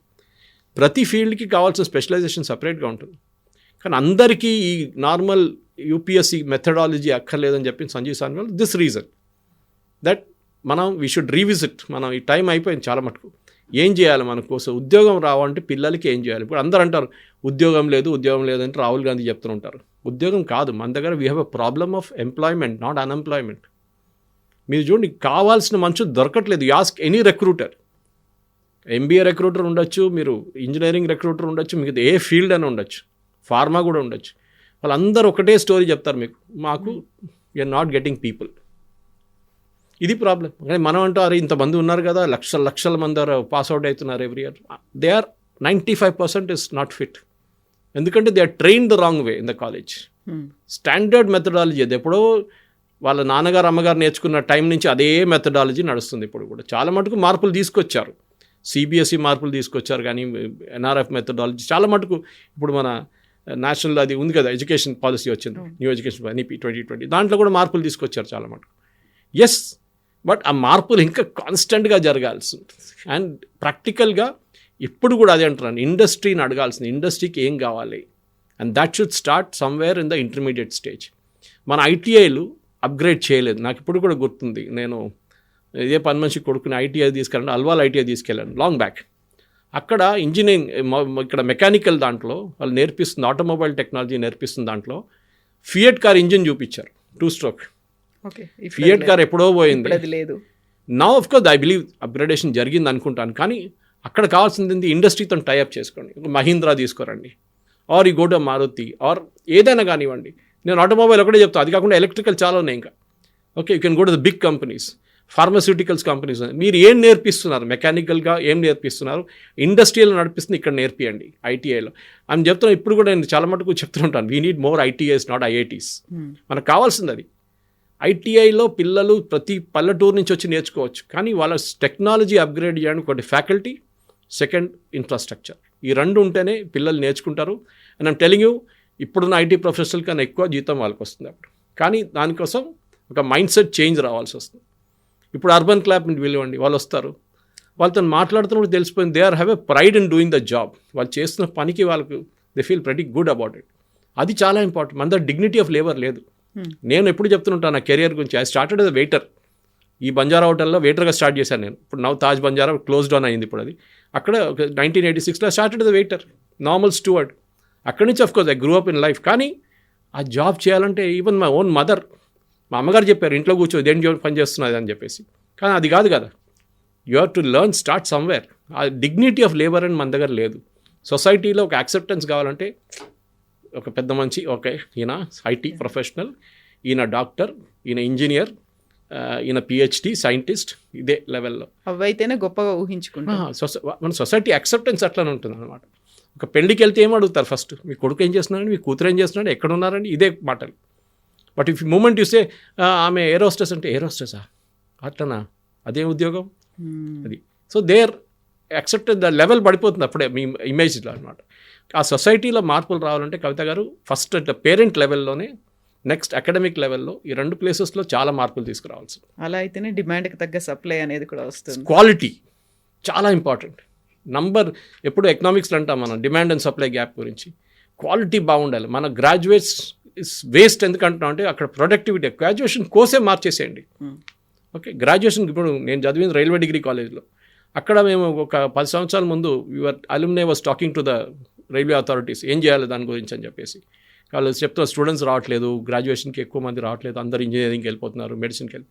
ప్రతి ఫీల్డ్కి కావాల్సిన స్పెషలైజేషన్ సపరేట్గా ఉంటుంది. కానీ అందరికీ ఈ నార్మల్ యూపీఎస్సీ మెథడాలజీ అక్కర్లేదని చెప్పి సంజీవ్ సాన్వాల్ దిస్ రీజన్ దట్ మనం వీ షుడ్ రీవిజిట్. మనం ఈ టైం అయిపోయింది చాలా మటుకు. ఏం చేయాలి మన కోసం? ఉద్యోగం రావాలంటే పిల్లలకి ఏం చేయాలి? ఇప్పుడు అందరూ అంటారు ఉద్యోగం లేదంటే రాహుల్ గాంధీ చెప్తుంటారు. ఉద్యోగం కాదు, మన దగ్గర we have a problem of employment, not unemployment. మీరు చూడండి, కావాల్సిన మనుషులు దొరకట్లేదు. Ask any recruiter, MBA recruiter ఉండొచ్చు, మీరు ఇంజనీరింగ్ రిక్రూటర్ ఉండొచ్చు, మీకు ఏ ఫీల్డ్ అని ఉండొచ్చు, ఫార్మా కూడా ఉండొచ్చు. వాళ్ళందరూ ఒకటే స్టోరీ చెప్తారు మీకు, మాకు యూఆర్ నాట్ గెటింగ్ పీపుల్. ఇది ప్రాబ్లం. కానీ మనం అంటారు ఇంతమంది ఉన్నారు కదా, లక్షల మంది పాస్అవుట్ అవుతున్నారు every year. They are 95% is not fit. ఎందుకంటే they are trained the wrong way in the college. Standard methodology అది ఎప్పుడో వాళ్ళ నాన్నగారు అమ్మగారు నేర్చుకున్న టైం నుంచి అదే మెథడాలజీ నడుస్తుంది ఇప్పుడు కూడా. చాలా మటుకు మార్పులు తీసుకొచ్చారు, సిబిఎస్ఈ మార్పులు తీసుకొచ్చారు, కానీ ఎన్ఆర్ఎఫ్ మెథడాలజీ చాలా మటుకు ఇప్పుడు మన నేషనల్ అది ఉంది కదా, ఎడ్యుకేషన్ పాలసీ వచ్చింది, న్యూ ఎడ్యుకేషన్ ఎన్ఈపీ 2020, దాంట్లో కూడా మార్పులు తీసుకొచ్చారు చాలా మటుకు. ఎస్, బట్ ఆ మార్పులు ఇంకా కాన్స్టెంట్గా జరగాల్సి ఉంటుంది. అండ్ ప్రాక్టికల్గా ఇప్పుడు కూడా అదే అంటున్నాను, ఇండస్ట్రీని అడగాల్సింది, ఇండస్ట్రీకి ఏం కావాలి, and that should start somewhere in the intermediate stage. మన ఐటీఐలు అప్గ్రేడ్ చేయలేదు. నాకు ఇప్పుడు కూడా గుర్తుంది, నేను ఇదే పని మనిషి కొడుకుని ఐటీఐ తీసుకెళ్ళాను, అల్వాల్ ఐటీఐ తీసుకెళ్ళాను లాంగ్ బ్యాక్. అక్కడ ఇంజనీరింగ్, ఇక్కడ మెకానికల్ దాంట్లో వాళ్ళు నేర్పిస్తుంది, ఆటోమొబైల్ టెక్నాలజీ నేర్పిస్తుంది, దాంట్లో ఫియట్ కార్ ఇంజిన్ చూపించారు, 2 stroke. ఫియట్ కార్ ఎప్పుడో పోయింది, లేదు. నా of course I believe upgradation జరిగింది అనుకుంటాను. కానీ అక్కడ కావాల్సింది ఇండస్ట్రీతో టైఅప్ చేసుకోండి. మహీంద్రా తీసుకోరండి, ఆర్ ఈ గో టు మారుతి, ఆర్ ఏదైనా కానివ్వండి. నేను ఆటోమొబైల్ ఒకటే చెప్తాను, అది కాకుండా ఎలక్ట్రికల్ చాలా ఉన్నాయి ఇంకా. Okay, you can go to the big companies, pharmaceuticals companies. మీరు ఏం నేర్పిస్తున్నారు, మెకానికల్గా ఏం నేర్పిస్తున్నారు, ఇండస్ట్రియల్ నడిపిస్తుంది, ఇక్కడ నేర్పియండి ఐటీఐలో అని చెప్తున్నాను. ఇప్పుడు కూడా నేను చాలా మటుకు చెప్తుంటాను, we need more ITIs, not IITs. మనకు కావాల్సింది అది. ఐటీఐలో పిల్లలు ప్రతి పల్లెటూరు నుంచి వచ్చి నేర్చుకోవచ్చు, కానీ వాళ్ళ టెక్నాలజీ అప్గ్రేడ్ చేయడానికి ఒకటి ఫ్యాకల్టీ, సెకండ్ ఇన్ఫ్రాస్ట్రక్చర్. ఈ 2 ఉంటేనే పిల్లలు నేర్చుకుంటారు. అండ్ ఐమ్ టెలింగ్ యూ, ఇప్పుడున్న ఐటీ ప్రొఫెషనల్ కన్నా ఎక్కువ జీతం వాళ్ళకి వస్తుంది అప్పుడు. కానీ దానికోసం ఒక మైండ్ సెట్ చేంజ్ రావాల్సి వస్తుంది. ఇప్పుడు అర్బన్ క్లాబ్ పిలవండి, వాళ్ళు వస్తారు, వాళ్ళతో మాట్లాడుతున్నప్పుడు తెలిసిపోయింది, they are have a pride in doing the job. వాళ్ళు చేస్తున్న పనికి వాళ్ళకు they feel pretty good about it. అది చాలా ఇంపార్టెంట్. మన దగ్గర డిగ్నిటీ ఆఫ్ లేబర్ లేదు. నేను ఎప్పుడు చెప్తుంటాను నా కెరియర్ గురించి, ఐ స్టార్టెడ్ ఎస్ వెయిటర్. ఈ బంజారా హోటల్లో వెయిటర్గా స్టార్ట్ చేశాను నేను. ఇప్పుడు now Taj Banjara close down అయింది ఇప్పుడు అది. అక్కడ 1986లో started as waiter, normal steward. అక్కడి నుంచి of course I grew up in life. కానీ ఆ జాబ్ చేయాలంటే ఈవెన్ మై ఓన్ మదర్, మా అమ్మగారు చెప్పారు, ఇంట్లో కూర్చో దేని పని చేస్తున్నది అని చెప్పేసి. కానీ అది కాదు కదా, you have to learn, start somewhere. ఆ డిగ్నిటీ ఆఫ్ లేబర్ అని మన దగ్గర లేదు. సొసైటీలో ఒక యాక్సెప్టెన్స్ కావాలంటే ఒక పెద్ద మంచి, ఓకే ఈయన ఐటీ ప్రొఫెషనల్, ఈయన డాక్టర్, ఈయన ఇంజనీర్, ఈయన పిహెచ్డి సైంటిస్ట్, ఇదే లెవెల్లో అవైతేనే గొప్పగా ఊహించుకుంటాం. మన సొసైటీ యాక్సెప్టెన్స్ అట్లనే ఉంటుంది అనమాట. ఒక పెళ్ళికి వెళ్తే ఏం అడుగుతారు ఫస్ట్, మీ కొడుకు ఏం చేస్తున్నారండి, మీ కూతురు ఏం చేస్తున్నాడు, ఎక్కడ ఉన్నారండి, ఇదే మాటలు. బట్ ఇఫ్ మూమెంట్ చూస్తే ఆమె ఏరోస్టెస్ అంటే ఏరోస్టెసా, అట్లనా, అదే ఉద్యోగం. అది so they're accepted the level పడిపోతుంది అప్పుడే మీ ఇమేజ్లో అనమాట. ఆ సొసైటీలో మార్పులు రావాలంటే కవిత గారు ఫస్ట్ అట్లా పేరెంట్ లెవెల్లోనే, నెక్స్ట్ అకాడమిక్ లెవెల్లో ఈ 2 ప్లేసెస్లో చాలా మార్పులు తీసుకురావాల్సి. అలా అయితేనే డిమాండ్కి తగ్గ సప్లై అనేది కూడా వస్తుంది. క్వాలిటీ చాలా ఇంపార్టెంట్. ఎప్పుడు ఎకనామిక్స్లో అంటాం మనం డిమాండ్ అండ్ సప్లై గ్యాప్ గురించి. క్వాలిటీ బాగుండాలి. మన గ్రాడ్యుయేట్స్ వేస్ట్ ఎందుకంటున్నాం అంటే అక్కడ ప్రొడక్టివిటీ, గ్రాడ్యుయేషన్ కోర్సే మార్చేసేయండి. ఓకే, గ్రాడ్యుయేషన్ ఇప్పుడు నేను చదివింది రైల్వే డిగ్రీ కాలేజ్లో. అక్కడ మేము ఒక 10 సంవత్సరాల ముందు your alumni was talking to the railway authorities ఏం చేయాలి దాని గురించి అని చెప్పేసి. వాళ్ళు చెప్తున్న స్టూడెంట్స్ రావట్లేదు, గ్రాడ్యుయేషన్కి ఎక్కువ మంది రావట్లేదు, అందరు ఇంజనీరింగ్కి వెళ్ళిపోతున్నారు, మెడిసిన్కి వెళ్ళి.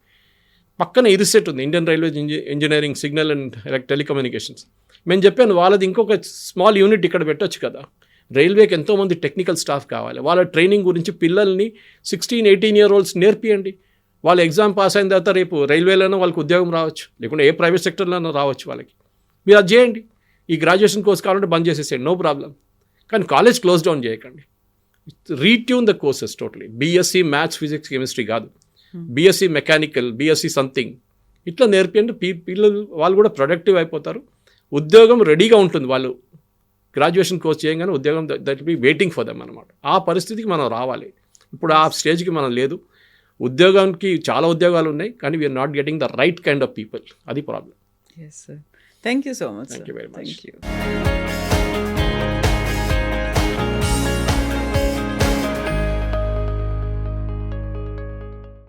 పక్కన ఇరిసెట్ ఉంది, Indian railway engineering signal and telecommunications. మేము చెప్పాను వాళ్ళది ఇంకొక స్మాల్ యూనిట్ ఇక్కడ పెట్టొచ్చు కదా. రైల్వేకి ఎంతోమంది టెక్నికల్ స్టాఫ్ కావాలి. వాళ్ళ ట్రైనింగ్ గురించి పిల్లల్ని 16-18 year olds నేర్పియండి. వాళ్ళు ఎగ్జామ్ పాస్ అయిన తర్వాత రేపు రైల్వేలోనూ వాళ్ళకి ఉద్యోగం రావచ్చు, లేకుంటే ఏ ప్రైవేట్ సెక్టర్లోనూ రావచ్చు వాళ్ళకి. మీరు అది చేయండి. ఈ గ్రాడ్యుయేషన్ కోర్స్ కావాలంటే బంద్ చేసేసేయండి, నో ప్రాబ్లం. కానీ కాలేజ్ క్లోజ్ డౌన్ చేయకండి. Retune the courses totally. BSc maths, physics, chemistry కాదు, బీఎస్సీ మెకానికల్, బీఎస్సీ సంథింగ్ ఇట్లా నేర్పియండి. పిల్లలు వాళ్ళు కూడా ప్రొడక్టివ్ అయిపోతారు, ఉద్యోగం రెడీగా ఉంటుంది. వాళ్ళు గ్రాడ్యుయేషన్ కోర్స్ చేయగానే ఉద్యోగం that be waiting for them అనమాట. ఆ పరిస్థితికి మనం రావాలి. ఇప్పుడు ఆ స్టేజ్కి మనం లేదు. ఉద్యోగానికి చాలా ఉద్యోగాలు ఉన్నాయి, కానీ we're not getting the right kind of people. అది problem. Yes sir, thank you so much. Thank you very much. Thank you.